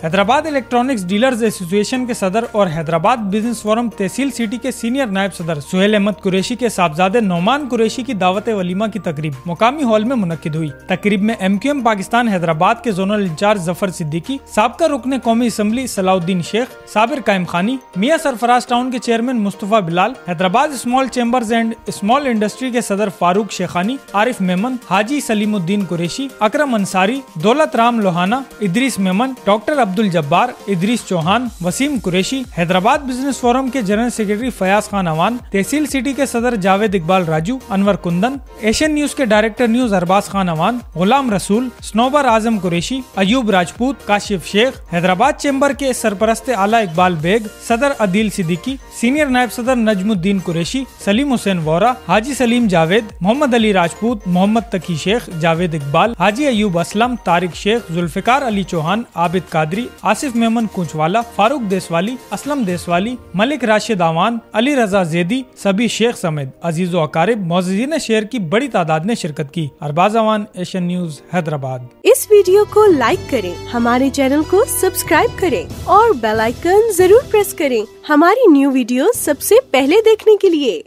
Hyderabad electronics dealers association के सदर और हैदराबाद बिजनेस फोरम तहसील सिटी के सीनियर नायब सदर सुहेल अहमद कुरैशी के साहबजादे नौमान कुरैशी की दावत वलीमा की तकरीब मुकामी हॉल में मुनक्किद हुई। तकरीब में MQM पाकिस्तान हैदराबाद के जोनल इंचार्ज जफर सिद्दीकी, साबका रुकने कौमी असम्बली सलाउद्दीन शेख, साबिर कायम खानी, मियां सरफराज टाउन के chairman Mustafa Bilal, Hyderabad small chambers and small industry के सदर फारूक शेखानी, आरिफ मेमन, हाजी Salimuddin Qureshi, Akram Ansari, Daulat Ram Lohana, Idris Memon, doctor Abdul Jabbar, Idris Chauhan, Waseem Qureshi, Hyderabad business forum के जनरल सेक्रेटरी फयाज खान अवान, तहसील सिटी के सदर जावेद इकबाल राजू, अनवर कुंदन, एशियन न्यूज के director news Arbaz Khan Awan, Ghulam Rasool, Snobar Azam Qureshi, Ayub Rajput, Kashif Sheikh, Hyderabad chamber के सरपरस्त आला इकबाल बेग, सदर अदील सिद्दीकी, सीनियर नायब सदर नजमुद्दीन कुरैशी, सलीम हुसैन वोरा, हाजी सलीम जावेद, मोहम्मद अली राजपूत, मोहम्मद तकी शेख, जावेद इकबाल, हाजी अयूब असलम, तारिक शेख, जुल्फिकार अली चौहान, आबिद कादरी, आसिफ मेमन कुंचवाला, फारूक देसवाली, असलम देसवाली, मलिक राशिद आवान, अली रजा जैदी, सभी शेख समेत अजीजो अकारिब मोअज़्ज़िज़ीन शेर की बड़ी तादाद ने शिरकत की। Arbaz Awan, Asian News, Hyderabad. इस वीडियो को लाइक करें, हमारे चैनल को सब्सक्राइब करें और बेल आइकन जरूर प्रेस करें हमारी न्यू वीडियो सबसे पहले देखने के लिए।